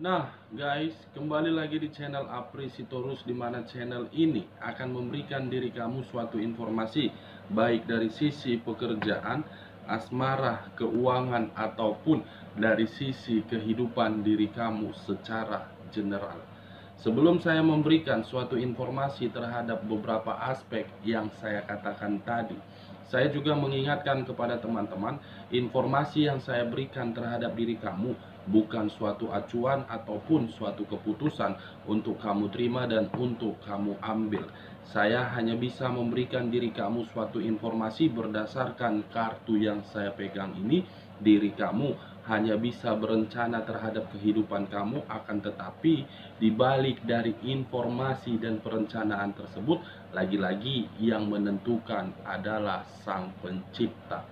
Nah guys, kembali lagi di channel Apri Sitorus, di mana channel ini akan memberikan diri kamu suatu informasi baik dari sisi pekerjaan, asmara, keuangan, ataupun dari sisi kehidupan diri kamu secara general. Sebelum saya memberikan suatu informasi terhadap beberapa aspek yang saya katakan tadi, saya juga mengingatkan kepada teman-teman, informasi yang saya berikan terhadap diri kamu bukan suatu acuan ataupun suatu keputusan untuk kamu terima dan untuk kamu ambil. Saya hanya bisa memberikan diri kamu suatu informasi berdasarkan kartu yang saya pegang ini. Diri kamu hanya bisa berencana terhadap kehidupan kamu, akan tetapi dibalik dari informasi dan perencanaan tersebut, lagi-lagi yang menentukan adalah Sang Pencipta.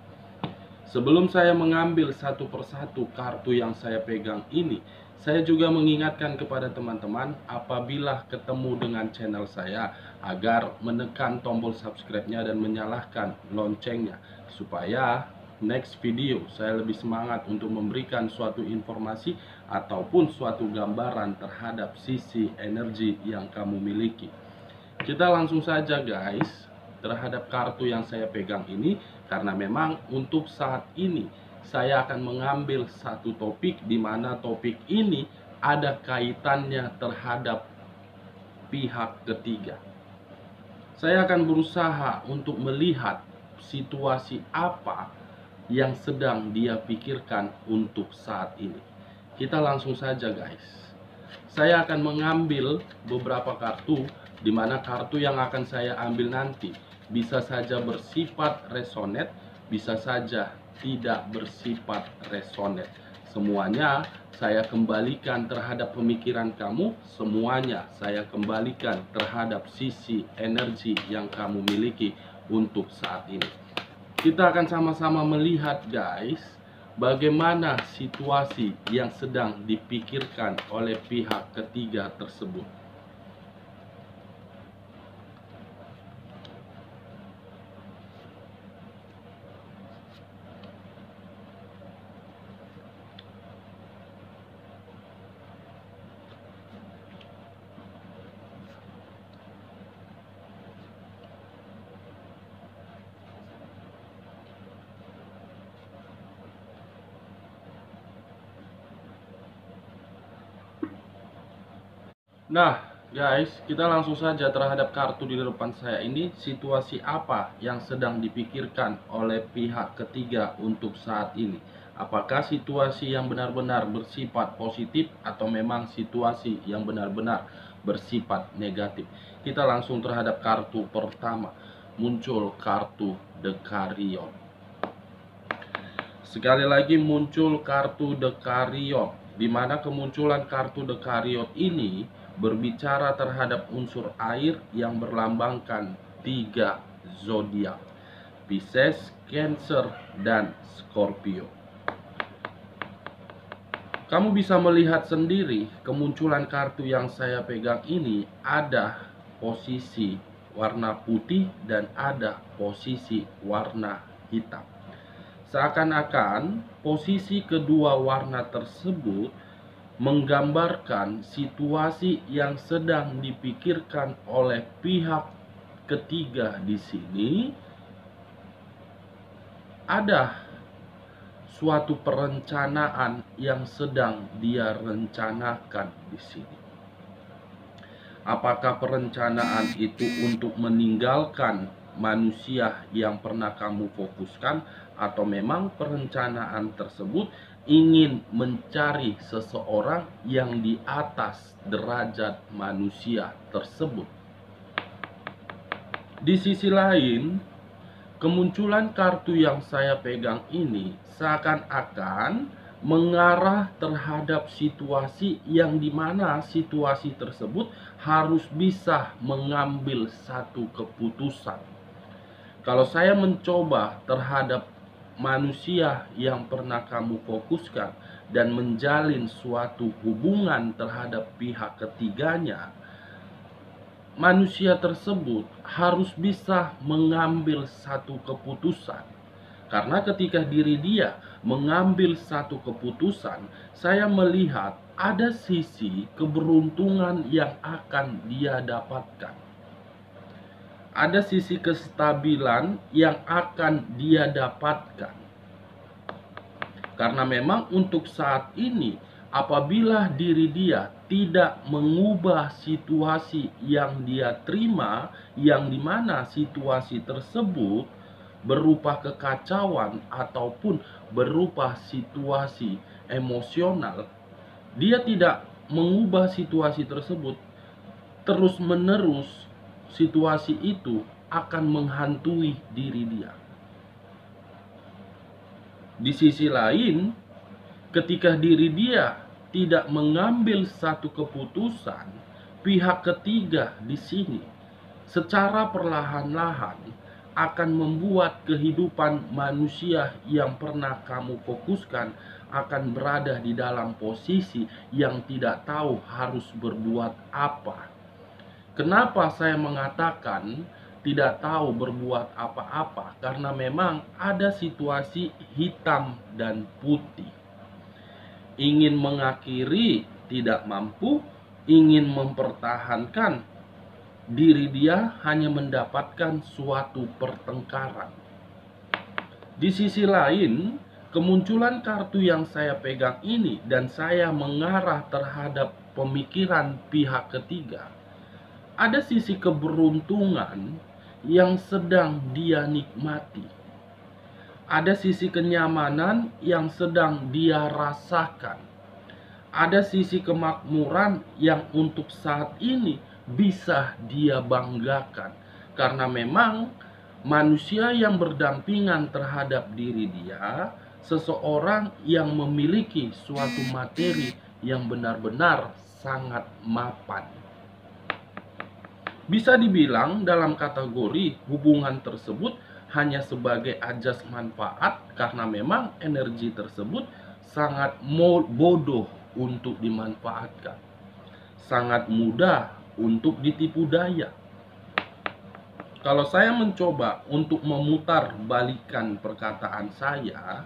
Sebelum saya mengambil satu persatu kartu yang saya pegang ini, saya juga mengingatkan kepada teman-teman apabila ketemu dengan channel saya agar menekan tombol subscribe-nya dan menyalakan loncengnya, supaya next video saya lebih semangat untuk memberikan suatu informasi ataupun suatu gambaran terhadap sisi energi yang kamu miliki. Kita langsung saja guys terhadap kartu yang saya pegang ini, karena memang untuk saat ini saya akan mengambil satu topik di mana topik ini ada kaitannya terhadap pihak ketiga. Saya akan berusaha untuk melihat situasi apa yang sedang dia pikirkan untuk saat ini. Kita langsung saja guys. Saya akan mengambil beberapa kartu, di mana kartu yang akan saya ambil nanti bisa saja bersifat resonate, bisa saja tidak bersifat resonate. Semuanya saya kembalikan terhadap pemikiran kamu, semuanya saya kembalikan terhadap sisi energi yang kamu miliki untuk saat ini. Kita akan sama-sama melihat guys, bagaimana situasi yang sedang dipikirkan oleh pihak ketiga tersebut. Nah guys, kita langsung saja terhadap kartu di depan saya ini. Situasi apa yang sedang dipikirkan oleh pihak ketiga untuk saat ini? Apakah situasi yang benar-benar bersifat positif atau memang situasi yang benar-benar bersifat negatif? Kita langsung terhadap kartu pertama. Muncul kartu The Chariot. Sekali lagi muncul kartu The Chariot, di mana kemunculan kartu The Chariot ini berbicara terhadap unsur air yang berlambangkan 3 zodiak: Pisces, Cancer, dan Scorpio. Kamu bisa melihat sendiri kemunculan kartu yang saya pegang ini ada posisi warna putih dan ada posisi warna hitam. Seakan-akan posisi kedua warna tersebut menggambarkan situasi yang sedang dipikirkan oleh pihak ketiga di sini. Ada suatu perencanaan yang sedang dia rencanakan di sini. Apakah perencanaan itu untuk meninggalkan manusia yang pernah kamu fokuskan, atau memang perencanaan tersebut ingin mencari seseorang yang di atas derajat manusia tersebut? Di sisi lain, kemunculan kartu yang saya pegang ini seakan-akan mengarah terhadap situasi yang dimana situasi tersebut harus bisa mengambil satu keputusan. Kalau saya mencoba terhadap manusia yang pernah kamu fokuskan dan menjalin suatu hubungan terhadap pihak ketiganya, manusia tersebut harus bisa mengambil satu keputusan. Karena ketika diri dia mengambil satu keputusan, saya melihat ada sisi keberuntungan yang akan dia dapatkan. Ada sisi kestabilan yang akan dia dapatkan. Karena memang untuk saat ini, apabila diri dia tidak mengubah situasi yang dia terima, yang dimana situasi tersebut berupa kekacauan ataupun berupa situasi emosional, dia tidak mengubah situasi tersebut, terus-menerus situasi itu akan menghantui diri dia. Di sisi lain, ketika diri dia tidak mengambil satu keputusan, pihak ketiga di sini secara perlahan-lahan akan membuat kehidupan manusia yang pernah kamu fokuskan akan berada di dalam posisi yang tidak tahu harus berbuat apa. Kenapa saya mengatakan tidak tahu berbuat apa-apa? Karena memang ada situasi hitam dan putih. Ingin mengakhiri tidak mampu, ingin mempertahankan diri dia hanya mendapatkan suatu pertengkaran. Di sisi lain, kemunculan kartu yang saya pegang ini dan saya mengarah terhadap pemikiran pihak ketiga. Ada sisi keberuntungan yang sedang dia nikmati. Ada sisi kenyamanan yang sedang dia rasakan. Ada sisi kemakmuran yang untuk saat ini bisa dia banggakan. Karena memang manusia yang berdampingan terhadap diri dia, seseorang yang memiliki suatu materi yang benar-benar sangat mapan. Bisa dibilang dalam kategori hubungan tersebut hanya sebagai ajas manfaat karena memang energi tersebut sangat bodoh untuk dimanfaatkan. Sangat mudah untuk ditipu daya. Kalau saya mencoba untuk memutar balikan perkataan saya,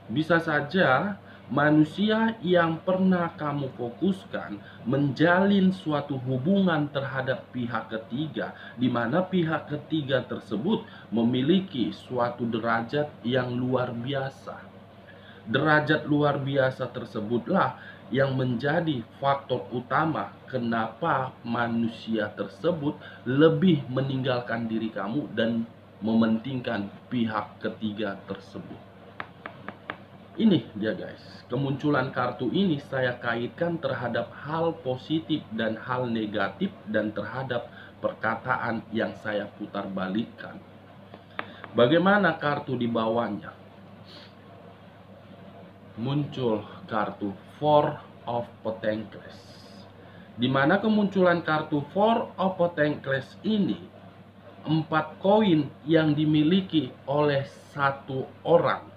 bisa saja manusia yang pernah kamu fokuskan menjalin suatu hubungan terhadap pihak ketiga, di mana pihak ketiga tersebut memiliki suatu derajat yang luar biasa. Derajat luar biasa tersebutlah yang menjadi faktor utama kenapa manusia tersebut lebih meninggalkan diri kamu dan mementingkan pihak ketiga tersebut. Ini dia guys, kemunculan kartu ini saya kaitkan terhadap hal positif dan hal negatif dan terhadap perkataan yang saya putar balikkan. Bagaimana kartu di bawahnya? Muncul kartu Four of Pentacles. Di mana kemunculan kartu Four of Pentacles ini 4 koin yang dimiliki oleh satu orang.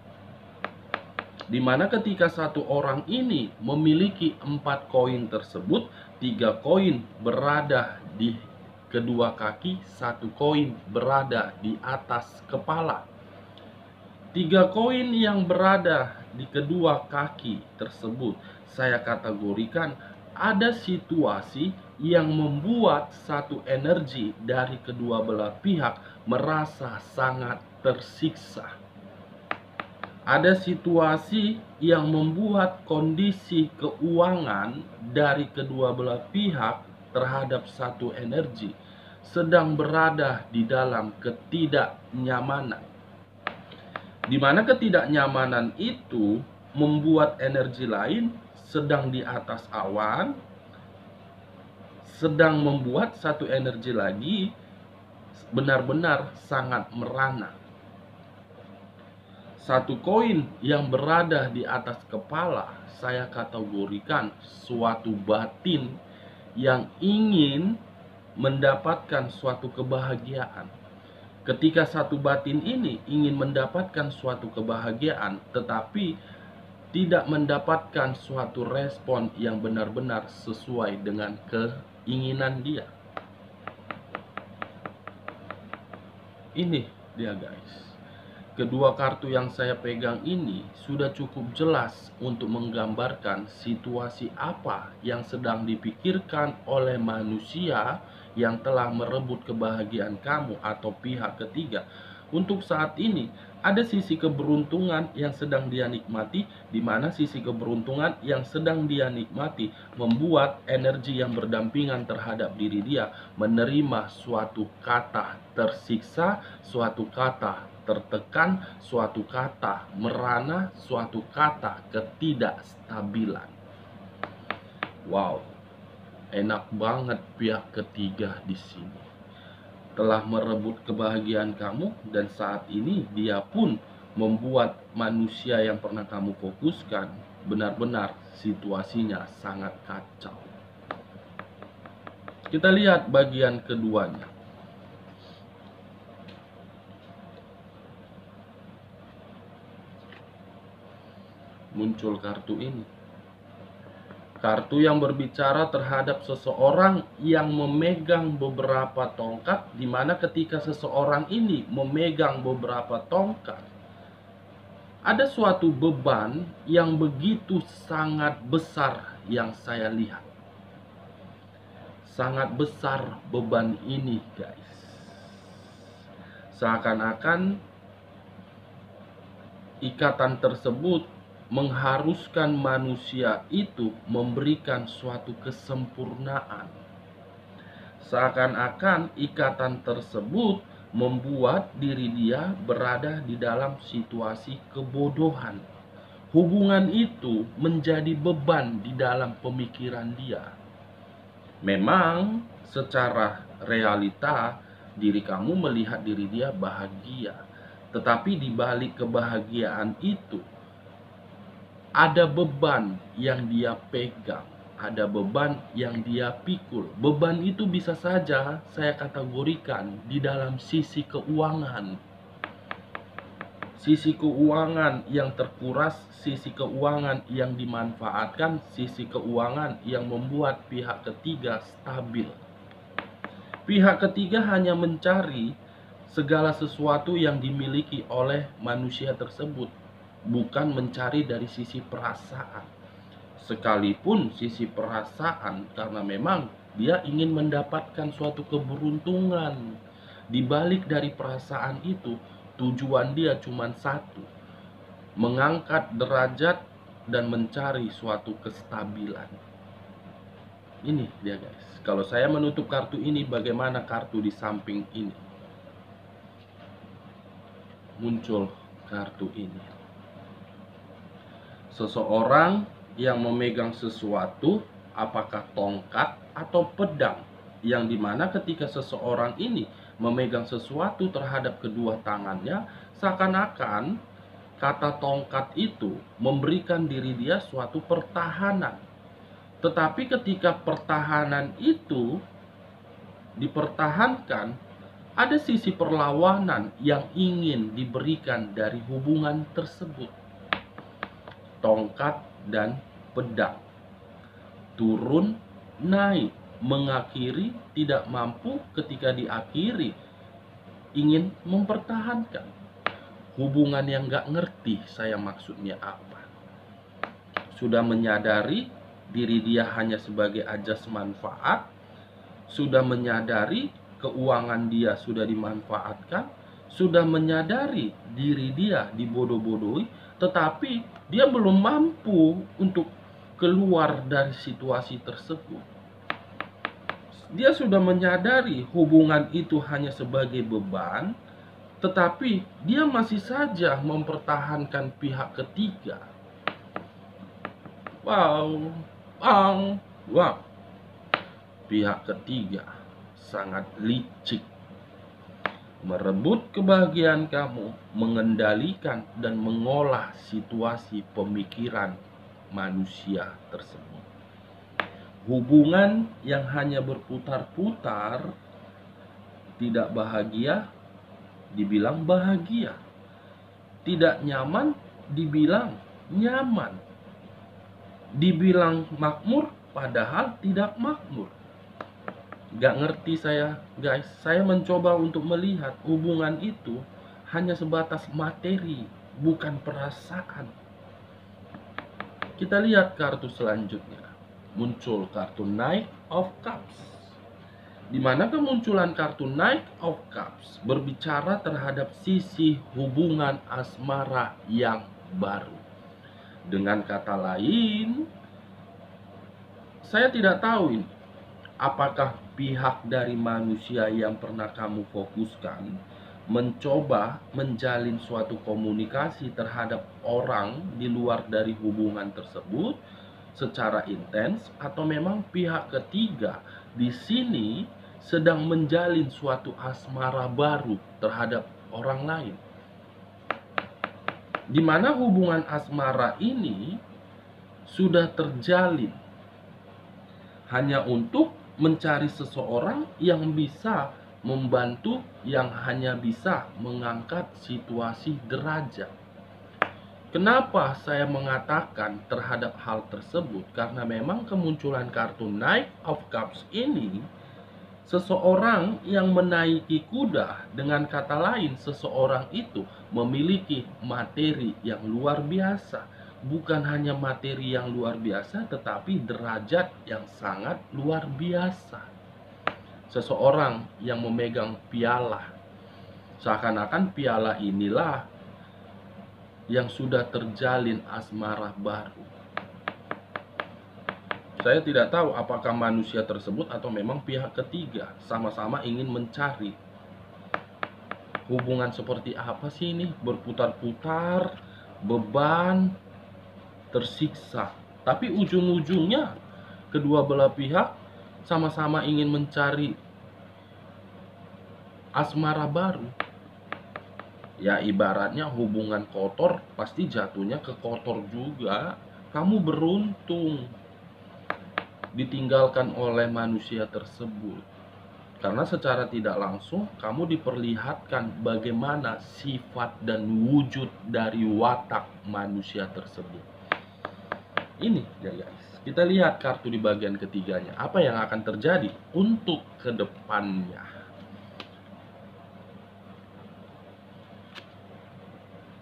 Di mana ketika satu orang ini memiliki 4 koin tersebut, 3 koin berada di kedua kaki, 1 koin berada di atas kepala. 3 koin yang berada di kedua kaki tersebut saya kategorikan ada situasi yang membuat satu energi dari kedua belah pihak merasa sangat tersiksa. Ada situasi yang membuat kondisi keuangan dari kedua belah pihak terhadap satu energi sedang berada di dalam ketidaknyamanan. Di mana ketidaknyamanan itu membuat energi lain sedang di atas awan, sedang membuat satu energi lagi benar-benar sangat merana. Satu koin yang berada di atas kepala saya kategorikan suatu batin yang ingin mendapatkan suatu kebahagiaan. Ketika satu batin ini ingin mendapatkan suatu kebahagiaan tetapi tidak mendapatkan suatu respon yang benar-benar sesuai dengan keinginan dia. Ini dia guys. Kedua kartu yang saya pegang ini sudah cukup jelas untuk menggambarkan situasi apa yang sedang dipikirkan oleh manusia yang telah merebut kebahagiaan kamu atau pihak ketiga. Untuk saat ini, ada sisi keberuntungan yang sedang dia nikmati, di mana sisi keberuntungan yang sedang dia nikmati membuat energi yang berdampingan terhadap diri dia menerima suatu kata tersiksa, suatu kata tertekan, suatu kata merana, suatu kata ketidakstabilan. Wow, enak banget pihak ketiga di sini. Telah merebut kebahagiaan kamu dan saat ini dia pun membuat manusia yang pernah kamu fokuskan benar-benar situasinya sangat kacau. Kita lihat bagian keduanya. Muncul kartu ini. Kartu yang berbicara terhadap seseorang yang memegang beberapa tongkat, di mana ketika seseorang ini memegang beberapa tongkat, ada suatu beban yang begitu sangat besar yang saya lihat. Sangat besar beban ini, guys. Seakan-akan ikatan tersebut mengharuskan manusia itu memberikan suatu kesempurnaan. Seakan-akan ikatan tersebut membuat diri dia berada di dalam situasi kebodohan. Hubungan itu menjadi beban di dalam pemikiran dia. Memang secara realita diri kamu melihat diri dia bahagia, tetapi di balik kebahagiaan itu ada beban yang dia pegang, ada beban yang dia pikul. Beban itu bisa saja saya kategorikan di dalam sisi keuangan. Sisi keuangan yang terkuras, sisi keuangan yang dimanfaatkan, sisi keuangan yang membuat pihak ketiga stabil. Pihak ketiga hanya mencari segala sesuatu yang dimiliki oleh manusia tersebut, bukan mencari dari sisi perasaan. Sekalipun sisi perasaan, karena memang dia ingin mendapatkan suatu keberuntungan. Di balik dari perasaan itu, tujuan dia cuma satu, mengangkat derajat dan mencari suatu kestabilan. Ini dia, guys. Kalau saya menutup kartu ini, bagaimana kartu di samping ini? Muncul kartu ini. Seseorang yang memegang sesuatu, apakah tongkat atau pedang, yang dimana ketika seseorang ini memegang sesuatu terhadap kedua tangannya, seakan-akan kata tongkat itu memberikan diri dia suatu pertahanan. Tetapi ketika pertahanan itu dipertahankan, ada sisi perlawanan yang ingin diberikan dari hubungan tersebut. Tongkat dan pedang, turun naik, mengakhiri, tidak mampu, ketika diakhiri ingin mempertahankan hubungan yang gak ngerti saya maksudnya apa. Sudah menyadari diri dia hanya sebagai ajas manfaat, sudah menyadari keuangan dia sudah dimanfaatkan, sudah menyadari diri dia dibodoh-bodohi, tetapi dia belum mampu untuk keluar dari situasi tersebut. Dia sudah menyadari hubungan itu hanya sebagai beban, tetapi dia masih saja mempertahankan pihak ketiga. Wow, wow, wow. Pihak ketiga sangat licik, merebut kebahagiaan kamu, mengendalikan dan mengolah situasi pemikiran manusia tersebut. Hubungan yang hanya berputar-putar, tidak bahagia, dibilang bahagia. Tidak nyaman, dibilang nyaman. Dibilang makmur, padahal tidak makmur. Gak ngerti saya, guys. Saya mencoba untuk melihat hubungan itu hanya sebatas materi, bukan perasaan. Kita lihat kartu selanjutnya. Muncul kartu Knight of Cups. Di mana kemunculan kartu Knight of Cups berbicara terhadap sisi hubungan asmara yang baru. Dengan kata lain, saya tidak tahu ini apakah pihak dari manusia yang pernah kamu fokuskan mencoba menjalin suatu komunikasi terhadap orang di luar dari hubungan tersebut secara intens, atau memang pihak ketiga di sini sedang menjalin suatu asmara baru terhadap orang lain, di mana hubungan asmara ini sudah terjalin hanya untuk mencari seseorang yang bisa membantu, yang hanya bisa mengangkat situasi derajat. Kenapa saya mengatakan terhadap hal tersebut? Karena memang kemunculan kartu Knight of Cups ini, seseorang yang menaiki kuda, dengan kata lain seseorang itu memiliki materi yang luar biasa. Bukan hanya materi yang luar biasa, tetapi derajat yang sangat luar biasa. Seseorang yang memegang piala, seakan-akan piala inilah yang sudah terjalin asmara baru. Saya tidak tahu apakah manusia tersebut atau memang pihak ketiga sama-sama ingin mencari hubungan seperti apa sih ini, berputar-putar, beban, tersiksa. Tapi ujung-ujungnya kedua belah pihak sama-sama ingin mencari asmara baru. Ya ibaratnya hubungan kotor pasti jatuhnya ke kotor juga. Kamu beruntung ditinggalkan oleh manusia tersebut, karena secara tidak langsung kamu diperlihatkan bagaimana sifat dan wujud dari watak manusia tersebut. Ini ya guys, kita lihat kartu di bagian ketiganya, apa yang akan terjadi untuk kedepannya.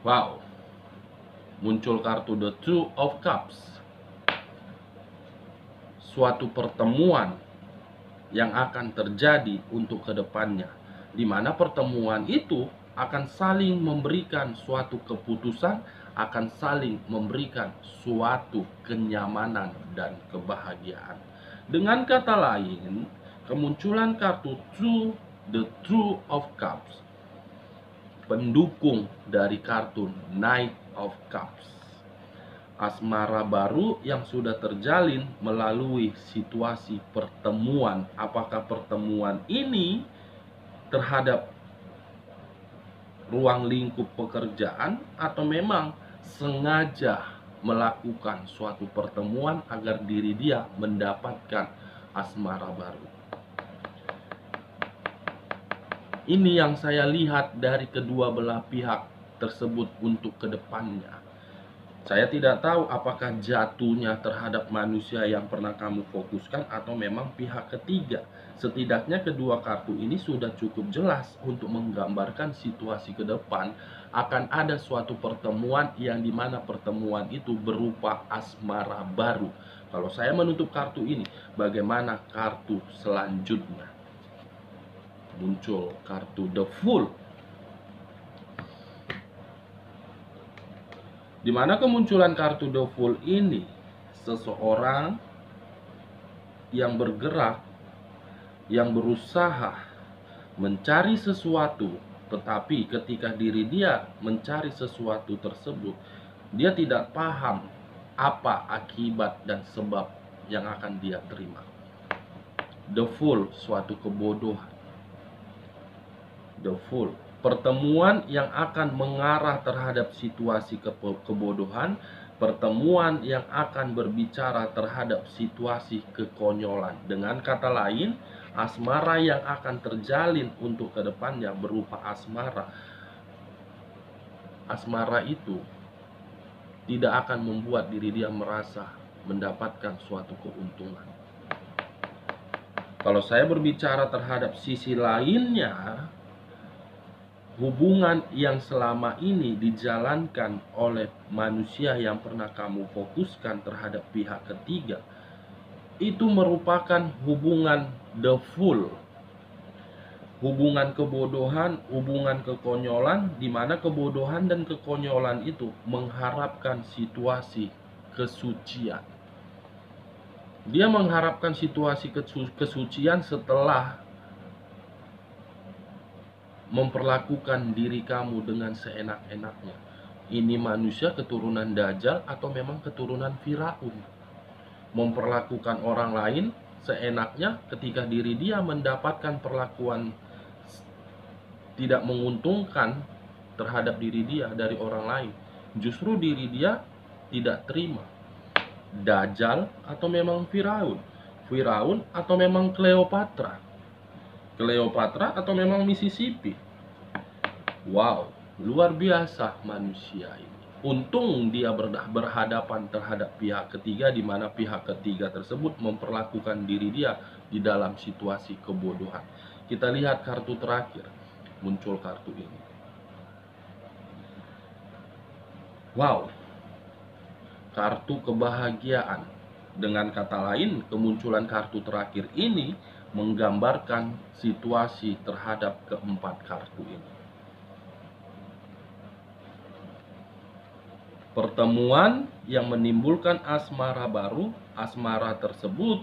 Wow, muncul kartu The Two of Cups. Suatu pertemuan yang akan terjadi untuk kedepannya, di mana pertemuan itu akan saling memberikan suatu keputusan, akan saling memberikan suatu kenyamanan dan kebahagiaan. Dengan kata lain, kemunculan kartu The Two of Cups, pendukung dari kartu Knight of Cups, asmara baru yang sudah terjalin melalui situasi pertemuan. Apakah pertemuan ini terhadap ruang lingkup pekerjaan, atau memang sengaja melakukan suatu pertemuan agar diri dia mendapatkan asmara baru. Ini yang saya lihat dari kedua belah pihak tersebut untuk kedepannya. Saya tidak tahu apakah jatuhnya terhadap manusia yang pernah kamu fokuskan atau memang pihak ketiga. Setidaknya kedua kartu ini sudah cukup jelas untuk menggambarkan situasi ke depan. Akan ada suatu pertemuan yang dimana pertemuan itu berupa asmara baru. Kalau saya menutup kartu ini, bagaimana kartu selanjutnya? Muncul kartu The Fool, di mana kemunculan kartu The Fool ini, seseorang yang bergerak, yang berusaha mencari sesuatu, tetapi ketika diri dia mencari sesuatu tersebut, dia tidak paham apa akibat dan sebab yang akan dia terima. The Fool, suatu kebodohan. The Fool, pertemuan yang akan mengarah terhadap situasi kebodohan, pertemuan yang akan berbicara terhadap situasi kekonyolan. Dengan kata lain, asmara yang akan terjalin untuk kedepannya berupa asmara. Asmara itu tidak akan membuat diri dia merasa mendapatkan suatu keuntungan. Kalau saya berbicara terhadap sisi lainnya, hubungan yang selama ini dijalankan oleh manusia yang pernah kamu fokuskan terhadap pihak ketiga, itu merupakan hubungan the full, hubungan kebodohan, hubungan kekonyolan, di mana kebodohan dan kekonyolan itu mengharapkan situasi kesucian. Dia mengharapkan situasi kesucian setelah memperlakukan diri kamu dengan seenak-enaknya. Ini manusia keturunan Dajjal atau memang keturunan Firaun? Memperlakukan orang lain seenaknya ketika diri dia mendapatkan perlakuan tidak menguntungkan terhadap diri dia dari orang lain. Justru diri dia tidak terima. Dajjal atau memang Firaun? Firaun atau memang Cleopatra? Cleopatra atau memang Mississippi? Wow, luar biasa manusia ini. Untung dia berhadapan terhadap pihak ketiga, di mana pihak ketiga tersebut memperlakukan diri dia di dalam situasi kebodohan. Kita lihat kartu terakhir, muncul kartu ini. Wow, kartu kebahagiaan. Dengan kata lain, kemunculan kartu terakhir ini menggambarkan situasi terhadap keempat kartu ini. Pertemuan yang menimbulkan asmara baru, asmara tersebut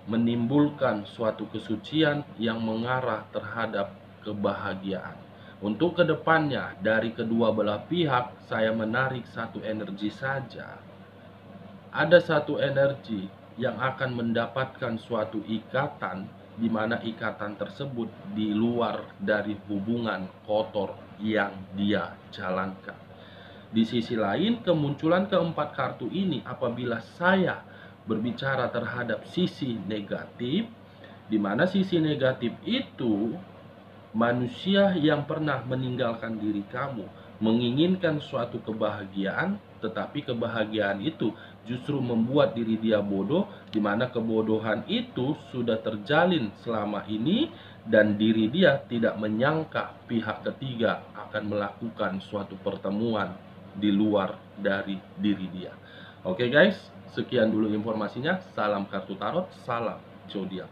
menimbulkan suatu kesucian yang mengarah terhadap kebahagiaan. Untuk kedepannya, dari kedua belah pihak, saya menarik satu energi saja. Ada satu energi yang akan mendapatkan suatu ikatan, di mana ikatan tersebut di luar dari hubungan kotor yang dia jalankan. Di sisi lain, kemunculan keempat kartu ini apabila saya berbicara terhadap sisi negatif, di mana sisi negatif itu manusia yang pernah meninggalkan diri kamu, menginginkan suatu kebahagiaan, tetapi kebahagiaan itu justru membuat diri dia bodoh, di mana kebodohan itu sudah terjalin selama ini dan diri dia tidak menyangka pihak ketiga akan melakukan suatu pertemuan di luar dari diri dia. Oke guys, sekian dulu informasinya. Salam kartu tarot, salam zodiak.